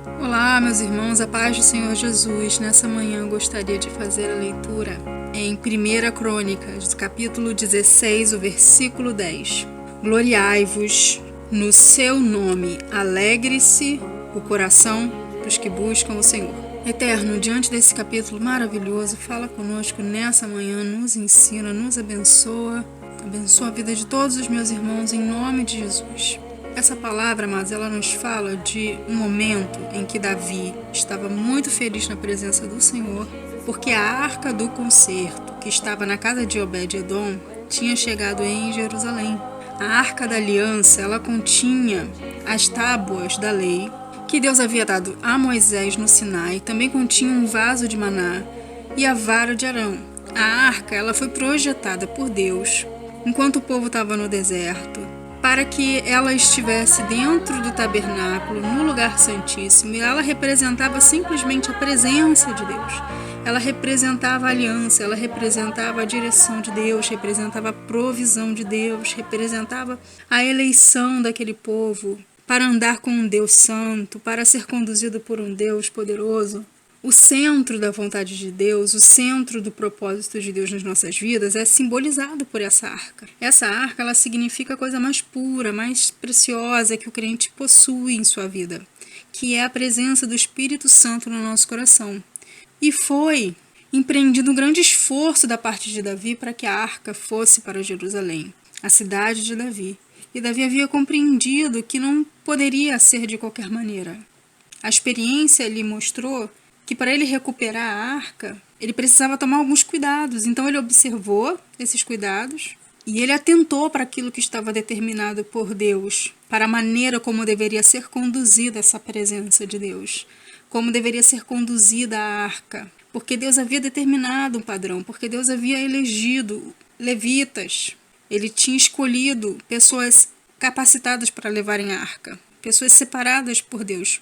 Olá, meus irmãos, a paz do Senhor Jesus. Nessa manhã eu gostaria de fazer a leitura em 1 Crônicas, capítulo 16, o versículo 10. Gloriai-vos no seu nome, alegre-se o coração dos que buscam o Senhor. Eterno, diante desse capítulo maravilhoso, fala conosco nessa manhã, nos ensina, nos abençoa a vida de todos os meus irmãos em nome de Jesus. Essa palavra, mas ela nos fala de um momento em que Davi estava muito feliz na presença do Senhor, porque a arca do concerto, que estava na casa de Obed-Edom, tinha chegado em Jerusalém. A arca da aliança, ela continha as tábuas da lei que Deus havia dado a Moisés no Sinai, também continha um vaso de maná e a vara de Arão. A arca, ela foi projetada por Deus enquanto o povo estava no deserto, para que ela estivesse dentro do tabernáculo, no lugar santíssimo, e ela representava simplesmente a presença de Deus. Ela representava a aliança, ela representava a direção de Deus, representava a provisão de Deus, representava a eleição daquele povo para andar com um Deus santo, para ser conduzido por um Deus poderoso. O centro da vontade de Deus, o centro do propósito de Deus nas nossas vidas é simbolizado por essa arca. Essa arca, ela significa a coisa mais pura, mais preciosa que o crente possui em sua vida, que é a presença do Espírito Santo no nosso coração. E foi empreendido um grande esforço da parte de Davi para que a arca fosse para Jerusalém, a cidade de Davi. E Davi havia compreendido que não poderia ser de qualquer maneira. A experiência lhe mostrou que para ele recuperar a arca, ele precisava tomar alguns cuidados. Então ele observou esses cuidados e ele atentou para aquilo que estava determinado por Deus, para a maneira como deveria ser conduzida essa presença de Deus, como deveria ser conduzida a arca, porque Deus havia determinado um padrão, porque Deus havia elegido levitas, ele tinha escolhido pessoas capacitadas para levarem a arca, pessoas separadas por Deus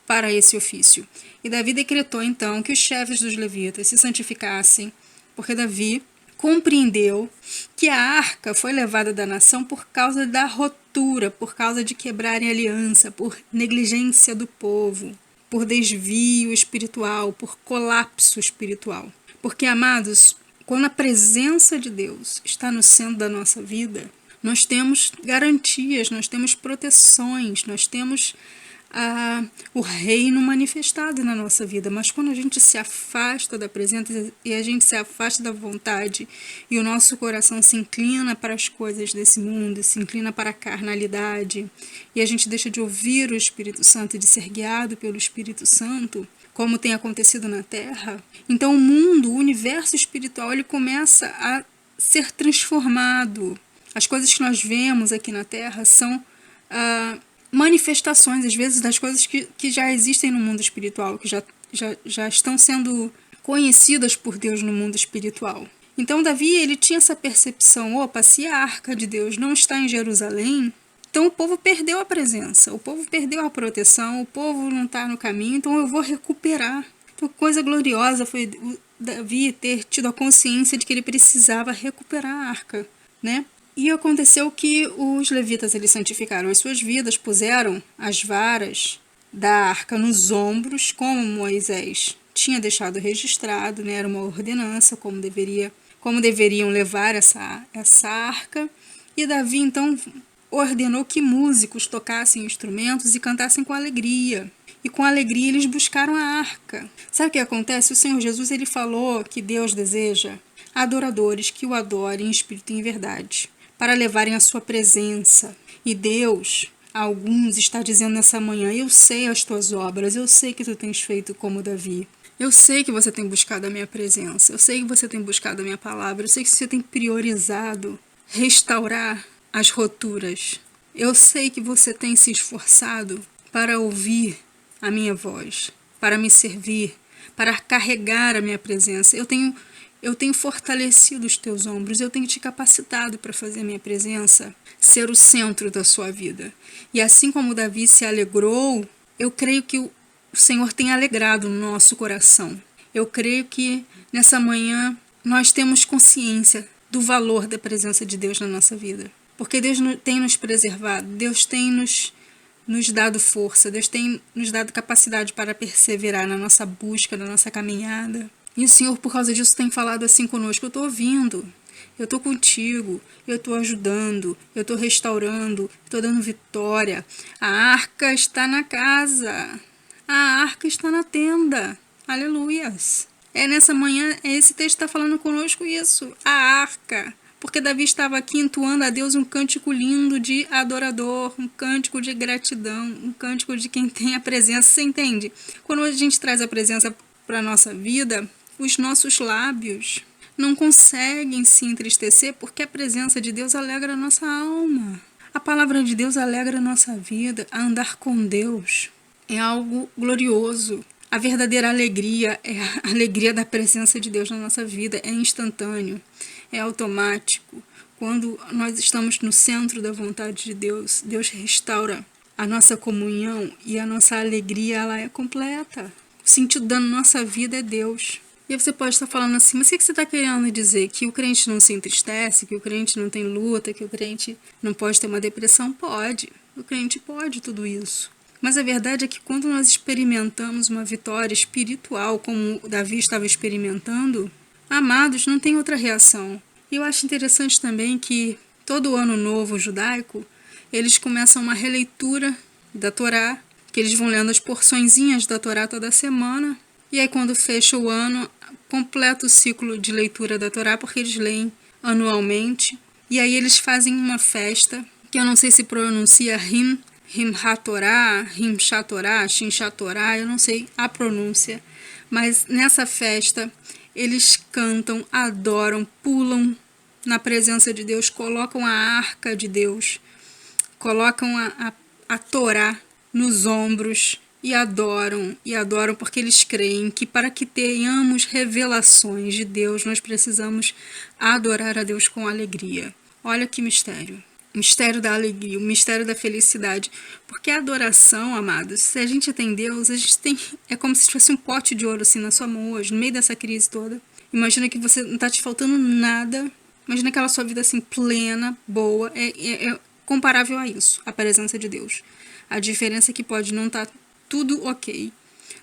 para esse ofício. E Davi decretou então que os chefes dos levitas se santificassem, porque Davi compreendeu que a arca foi levada da nação por causa da rotura, por causa de quebrarem aliança, por negligência do povo, por desvio espiritual, por colapso espiritual. Porque, amados, quando a presença de Deus está no centro da nossa vida, nós temos garantias, nós temos proteções, nós temos o reino manifestado na nossa vida. Mas quando a gente se afasta da presença e a gente se afasta da vontade e o nosso coração se inclina para as coisas desse mundo, se inclina para a carnalidade, e a gente deixa de ouvir o Espírito Santo e de ser guiado pelo Espírito Santo, como tem acontecido na Terra, então o mundo, o universo espiritual, ele começa a ser transformado. As coisas que nós vemos aqui na Terra são manifestações, às vezes, das coisas que já existem no mundo espiritual, que já estão sendo conhecidas por Deus no mundo espiritual. Então Davi, ele tinha essa percepção, se a arca de Deus não está em Jerusalém, então o povo perdeu a presença, o povo perdeu a proteção, o povo não está no caminho, então eu vou recuperar. Então coisa gloriosa foi o Davi ter tido a consciência de que ele precisava recuperar a arca, né? E aconteceu que os levitas, eles santificaram as suas vidas, puseram as varas da arca nos ombros, como Moisés tinha deixado registrado, né? Era uma ordenança, como deveriam levar essa arca. E Davi, então, ordenou que músicos tocassem instrumentos e cantassem com alegria. E com alegria eles buscaram a arca. Sabe o que acontece? O Senhor Jesus, ele falou que Deus deseja adoradores que o adorem em espírito e em verdade, para levarem a sua presença. E Deus, a alguns, está dizendo nessa manhã: eu sei as tuas obras, eu sei que tu tens feito como Davi, eu sei que você tem buscado a minha presença, eu sei que você tem buscado a minha palavra, eu sei que você tem priorizado restaurar as roturas, eu sei que você tem se esforçado para ouvir a minha voz, para me servir, para carregar a minha presença. Eu tenho fortalecido os teus ombros, eu tenho te capacitado para fazer a minha presença ser o centro da sua vida. E assim como Davi se alegrou, eu creio que o Senhor tem alegrado no nosso coração. Eu creio que nessa manhã nós temos consciência do valor da presença de Deus na nossa vida. Porque Deus tem nos preservado, Deus tem nos nos dado força, Deus tem nos dado capacidade para perseverar na nossa busca, na nossa caminhada. E o Senhor, por causa disso, tem falado assim conosco: eu estou ouvindo, eu estou contigo, eu estou ajudando, eu estou restaurando, estou dando vitória. A arca está na casa, a arca está na tenda. Aleluias! Nessa manhã, esse texto está falando conosco isso, a arca. Porque Davi estava aqui entoando a Deus um cântico lindo de adorador, um cântico de gratidão, um cântico de quem tem a presença. Você entende? Quando a gente traz a presença para a nossa vida, os nossos lábios não conseguem se entristecer, porque a presença de Deus alegra a nossa alma. A palavra de Deus alegra a nossa vida. A andar com Deus é algo glorioso. A verdadeira alegria é a alegria da presença de Deus na nossa vida. É instantâneo, é automático. Quando nós estamos no centro da vontade de Deus, Deus restaura a nossa comunhão e a nossa alegria, ela é completa. O sentido da nossa vida é Deus. E você pode estar falando assim: mas o que você está querendo dizer? Que o crente não se entristece, que o crente não tem luta, que o crente não pode ter uma depressão? Pode, o crente pode tudo isso. Mas a verdade é que quando nós experimentamos uma vitória espiritual, como Davi estava experimentando, amados, não tem outra reação. E eu acho interessante também que todo o ano novo judaico, eles começam uma releitura da Torá, que eles vão lendo as porçõezinhas da Torá toda semana. E aí quando fecha o ano, completa o ciclo de leitura da Torá, porque eles leem anualmente. E aí eles fazem uma festa, que eu não sei se pronuncia Simchat Torah, Simchat Torah, Simchat Torah, eu não sei a pronúncia. Mas nessa festa eles cantam, adoram, pulam na presença de Deus, colocam a arca de Deus, colocam a Torá nos ombros e adoram porque eles creem que para que tenhamos revelações de Deus, nós precisamos adorar a Deus com alegria. Olha que mistério. O mistério da alegria, o mistério da felicidade. Porque a adoração, amados, se a gente tem Deus, a gente tem... É como se tivesse um pote de ouro assim na sua mão hoje, no meio dessa crise toda. Imagina que você não está te faltando nada. Imagina aquela sua vida assim, plena, boa. É comparável a isso, a presença de Deus. A diferença é que pode não estar tudo ok.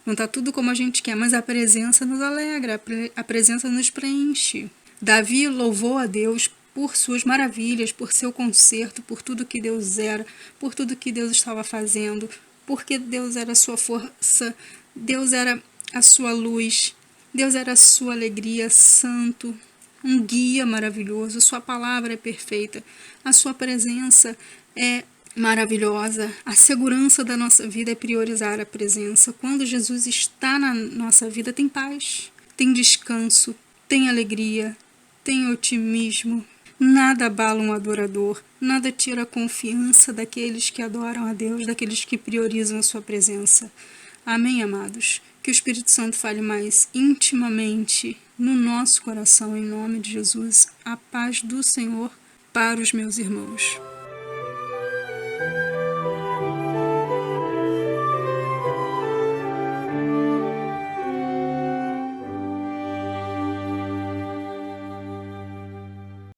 Não está tudo como a gente quer, mas a presença nos alegra, a presença nos preenche. Davi louvou a Deus por suas maravilhas, por seu conserto, por tudo que Deus era, por tudo que Deus estava fazendo, porque Deus era a sua força, Deus era a sua luz, Deus era a sua alegria, santo, um guia maravilhoso, a sua palavra é perfeita, a sua presença é maravilhosa. A segurança da nossa vida é priorizar a presença. Quando Jesus está na nossa vida, tem paz, tem descanso, tem alegria, tem otimismo. Nada abala um adorador, nada tira a confiança daqueles que adoram a Deus, daqueles que priorizam a sua presença. Amém, amados? Que o Espírito Santo fale mais intimamente no nosso coração, em nome de Jesus. A paz do Senhor para os meus irmãos.